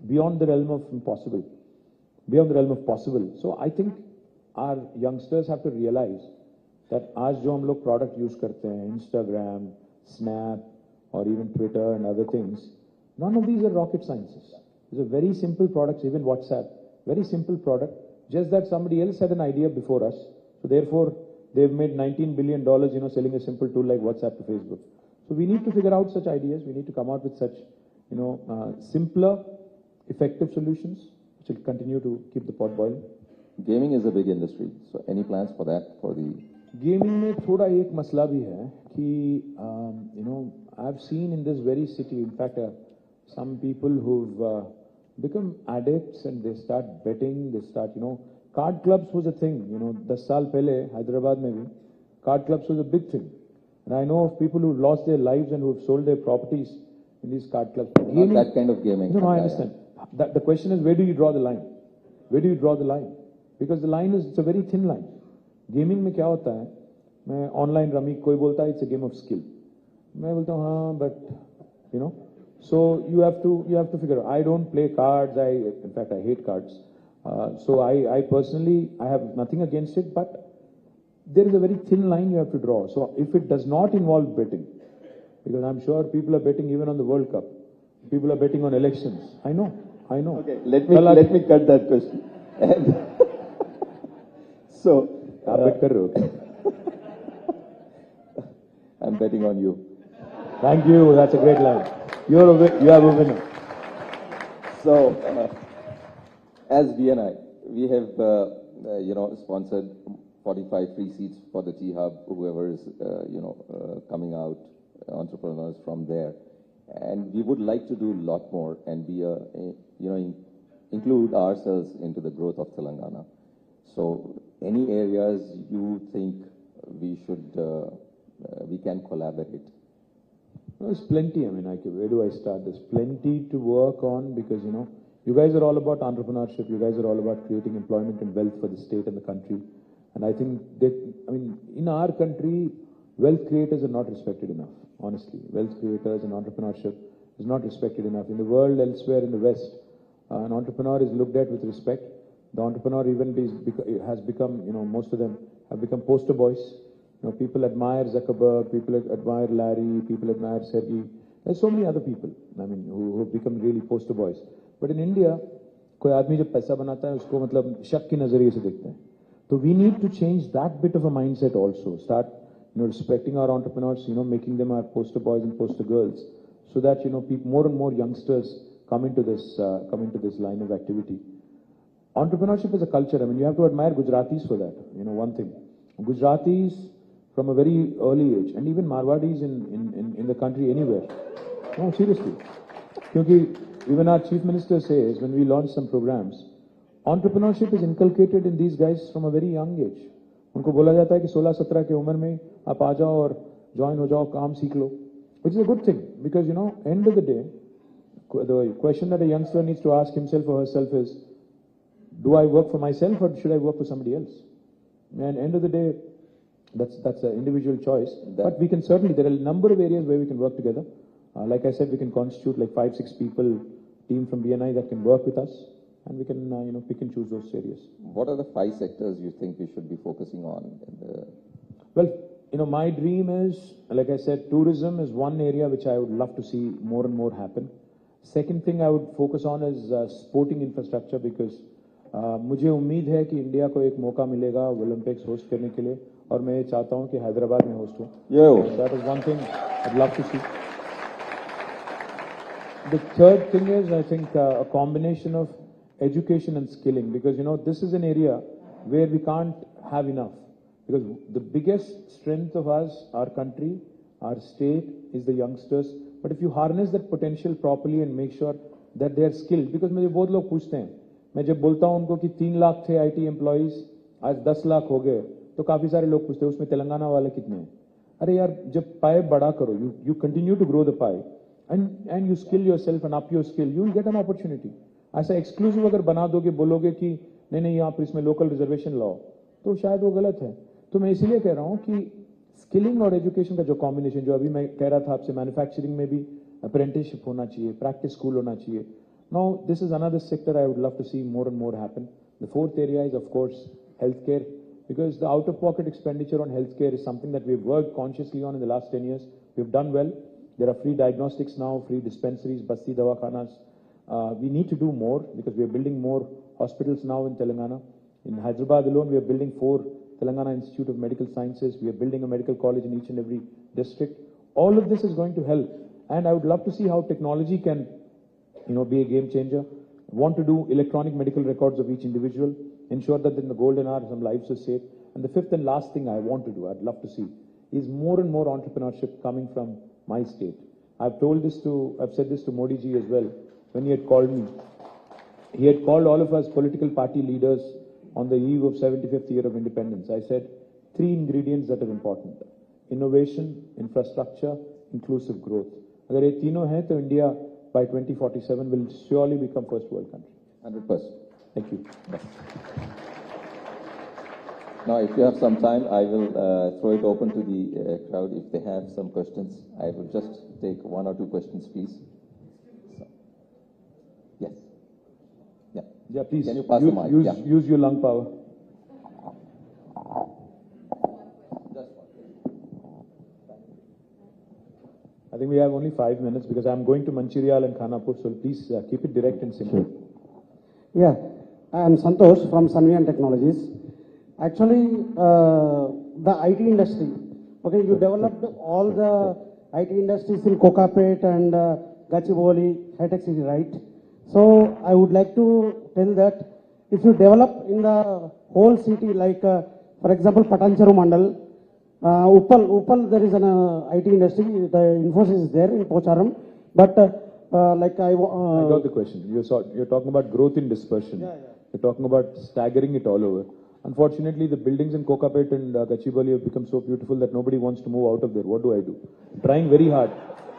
beyond the realm of impossible, beyond the realm of possible. So I think our youngsters have to realize that आज जो हम लोग product use करते हैं, Instagram, Snap, or even Twitter and other things, none of these are rocket sciences. These are very simple products, even WhatsApp, very simple product, just that somebody else had an idea before us. So therefore, they've made $19 billion, selling a simple tool like WhatsApp to Facebook. So we need to figure out such ideas. We need to come out with such, simpler, effective solutions, which will continue to keep the pot boiling. Gaming is a big industry. So any plans for that, for the... Gaming में थोड़ा एक मसला भी है कि, I've seen in this very city, in fact, some people who've become addicts and they start betting, they start, card clubs was a thing, 10 साल पहले Hyderabad में भी, card clubs was a big thing. And I know of people who've lost their lives and who've sold their properties in these card clubs. Gaming, not that kind of gaming. No, I understand. The question is, where do you draw the line? Where do you draw the line? Because the line is, it's a very thin line. Gaming में क्या होता है? मैं online rummy, कोई बोलता है it's a game of skill. मैं बोलता हूँ हाँ, but so you have to figure out. I don't play cards. In fact, I hate cards. So I personally, I have nothing against it, but there is a very thin line you have to draw. So if it does not involve betting, because I'm sure people are betting even on the World Cup, people are betting on elections. I know. Okay, let me cut that question. So आप bet कर रहे हो? I'm betting on you. Thank you. That's a great line. You have a winner. So, as BNI, we have, sponsored 45 free seats for the T-Hub, whoever is, coming out, entrepreneurs from there. And we would like to do a lot more and be include ourselves into the growth of Telangana. So, any areas you think we should, we can collaborate? There's plenty. Where do I start? There's plenty to work on because, you guys are all about entrepreneurship. You guys are all about creating employment and wealth for the state and the country. And I think that, in our country, wealth creators are not respected enough, honestly. Wealth creators and entrepreneurship is not respected enough. In the world, elsewhere in the West, an entrepreneur is looked at with respect. The entrepreneur even has become, most of them have become poster boys. People admire Zuckerberg, people admire Larry, people admire Sergey. There's so many other people, who have become really poster boys. But in India, कोई आदमी जब पैसा बनाता है उसको मतलब शक के नजरिए से देखते हैं. So we need to change that bit of a mindset also. Start, respecting our entrepreneurs, making them our poster boys and poster girls, so that more and more youngsters come into this line of activity. Entrepreneurship is a culture. You have to admire Gujaratis for that. One thing, Gujaratis from a very early age, and even Marwadis in the country anywhere. No, seriously. Because even our chief minister says when we launch some programs, entrepreneurship is inculcated in these guys from a very young age. उनको बोला जाता है कि 16-17 की उम्र में आप आ जाओ और join हो जाओ, काम सीख लो, which is a good thing because end of the day, the question that a youngster needs to ask himself or herself is, do I work for myself or should I work for somebody else? And end of the day, that's an individual choice. But we can certainly, there are a number of areas where we can work together. Like I said, we can constitute like 5-6 people, team from BNI that can work with us, and we can pick and choose those areas. What are the 5 sectors you think we should be focusing on? Well, my dream is, like I said, tourism is one area which I would love to see more and more happen. Second thing I would focus on is sporting infrastructure because मुझे उम्मीद है कि India को एक मौका मिलेगा Olympics host करने के लिए और मैं चाहता हूं कि हैदराबाद में होस्ट हो. That is one thing I'd love to see. The third thing is, I think, a combination of education and skilling because, this is an area where we can't have enough because the biggest strength of us, our country, our state is the youngsters. But if you harness that potential properly and make sure that they are skilled, because मुझे बहुत लोग पूछते हैं, मैं जब बोलता हूं उनको कि 3 लाख थे IT एम्प्लॉइज आज 10 लाख हो गए तो काफी सारे लोग पूछते हैं उसमें तेलंगाना वाले कितने हैं. अरे यार जब पाए बड़ा करो, you continue to grow the pie and you skill yourself and up your skill, you will get an opportunity. ऐसा एक्सक्लूसिव अगर बना दोगे, बोलोगे कि नहीं यहाँ पर इसमें लोकल रिजर्वेशन लाओ, तो शायद वो गलत है. तो मैं इसीलिए कह रहा हूँ कि स्किलिंग और एजुकेशन का जो कॉम्बिनेशन, जो अभी मैं कह रहा था आपसे, मैन्युफैक्चरिंग में भी अप्रेंटिसशिप होना चाहिए, प्रैक्टिस स्कूल होना चाहिए, Now, this is another sector I would love to see more and more happen. The fourth area is, of course, healthcare, because the out-of-pocket expenditure on healthcare is something that we've worked consciously on in the last 10 years. We've done well. There are free diagnostics now, free dispensaries, basti dawakhanas. We need to do more because we are building more hospitals now in Telangana. In Hyderabad alone, we are building 4 Telangana Institute of Medical Sciences. We are building a medical college in each and every district. All of this is going to help. And I would love to see how technology can, be a game changer. I want to do electronic medical records of each individual, ensure that in the golden hour some lives are saved. And the fifth and last thing I want to do, I'd love to see, is more and more entrepreneurship coming from my state. I've said this to Modi ji as well when he had called me. He had called all of us political party leaders on the eve of 75th year of independence. I said 3 ingredients that are important: innovation, infrastructure, inclusive growth. Agar ye तीनों हैं तो India by 2047 will surely become first world country. 100%. Thank you. Yes. Now, if you have some time, I will throw it open to the crowd. If they have some questions, I will just take 1 or 2 questions, please. So, yes. Yeah. Yeah, please. Can you pass the mic? Use your lung power. I think we have only 5 minutes because I'm going to Mancherial and Khanapur, so please keep it direct and simple. Sure. Yeah, I am Santosh from Sunman Technologies. Actually, the IT industry, okay, you developed all the IT industries in Kokapet and Gachibowli, high-tech city, right? So I would like to tell that if you develop in the whole city, like for example, Patancheru Mandal, Uppal, there is an IT industry. The Infosys is there in Pocharam, but like I got the question. You're talking about growth in dispersion. Yeah. You're talking about staggering it all over. Unfortunately, the buildings in Kokapet and Gachibowli have become so beautiful that nobody wants to move out of there. What do I do? I'm trying very hard.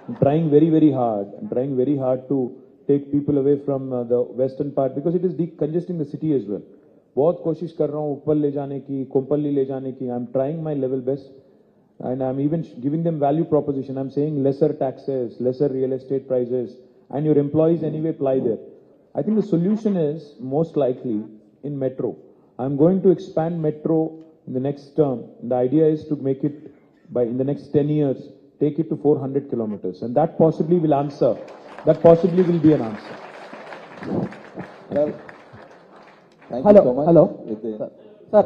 I'm trying very hard. I'm trying very hard to take people away from the western part because it is decongesting the city as well. बहुत कोशिश कर रहा हूँ ऊपर ले जाने की, कोम्पल्ली ले जाने की. I'm trying my level best, and I'm even giving them value proposition. I'm saying lesser taxes, lesser real estate prices, and your employees anyway apply there. I think the solution is most likely in metro. I'm going to expand metro in the next term. The idea is to make it in the next 10 years, take it to 400 kilometers, and that possibly will answer. That possibly will be an answer. Well, thank you so much. Hello. Sir,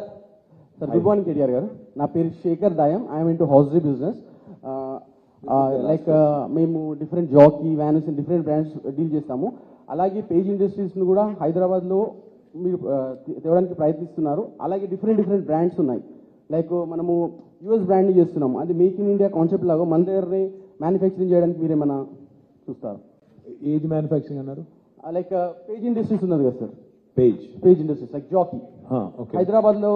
good morning, KTR garu. Na peru Shekhar Dayam. I am into hosiery business. మేము different Jockey Vans different brands deal చేస్తాము. అలాగే page ఇండస్ట్రీస్ను కూడా హైదరాబాద్లో మీరు తేవడానికి ప్రయత్నిస్తున్నారు. అలాగే different brands ఉన్నాయి. లైక్ మనము యూఎస్ బ్రాండ్ చేస్తున్నాము. అది మేక్ ఇన్ ఇండియా కాన్సెప్ట్ లాగా మన దగ్గరనే మ్యానుఫ్యాక్చరింగ్ చేయడానికి మీరేమైనా చూస్తారు? ఏది మ్యానుఫ్యాక్చరింగ్ అన్నారు? లైక్ పేజ్ ఇండస్ట్రీస్ ఉన్నది కదా sir, Page industries like Jockey okay. హైదరాబాద్లో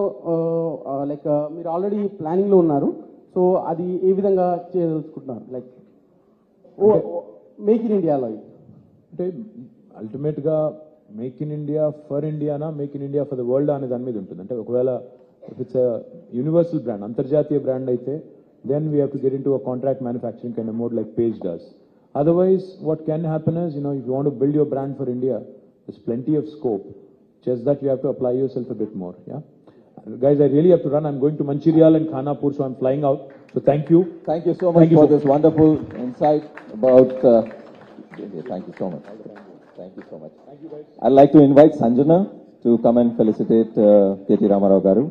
లైక్ మీరు ఆల్రెడీ ప్లానింగ్లో ఉన్నారు. సో అది ఏ విధంగా చేయదలుచుకుంటున్నారు? లైక్ మేక్ ఇన్ ఇండియాలో అంటే అల్టిమేట్గా మేక్ ఇన్ ఇండియా ఫర్ ఇండియానా make in India for the world అనే దాని మీద ఉంటుంది. అంటే ఒకవేళ ఇఫ్ ఇట్స్ యూనివర్సల్ బ్రాండ్, అంతర్జాతీయ బ్రాండ్ అయితే then we have to get into a contract manufacturing kind of mode like Page does. Otherwise, what can happen is, if you want to build your brand for India, there's plenty of scope. Just that you have to apply yourself a bit more. Yeah, guys, I really have to run. I'm going to Mancherial and Khanapur, so I'm flying out. So thank you. Thank you so much for this wonderful insight about. Thank you so much. Thank you so much. Thank you, guys. I'd like to invite Sanjana to come and felicitate KT Ramarao garu.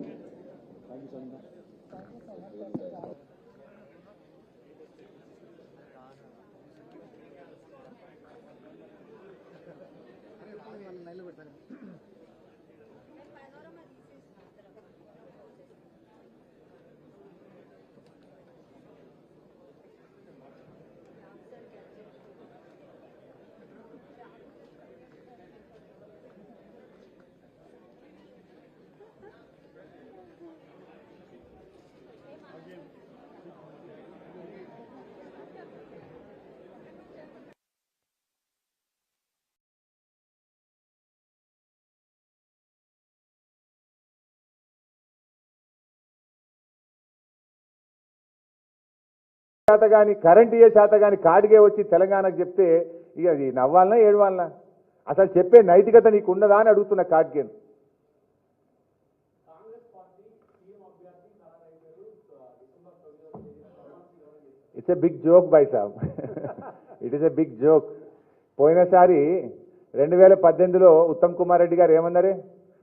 శాతగాని current ఏ శాతగాని కాడిగే వచ్చి తెలంగాణకు చెప్తే ఇక అది నవ్వాలనా ఏడవాలనా? అసలు చెప్పే నైతికత నీకు ఉన్నదా అని అడుగుతున్న కార్డ్గేన్. ఇట్స్ ఎ బిగ్ జోక్ బై సాబ్, it is a big joke. పోయినసారి 2018లో ఉత్తమ్ కుమార్ రెడ్డి గారు ఏమన్నారే,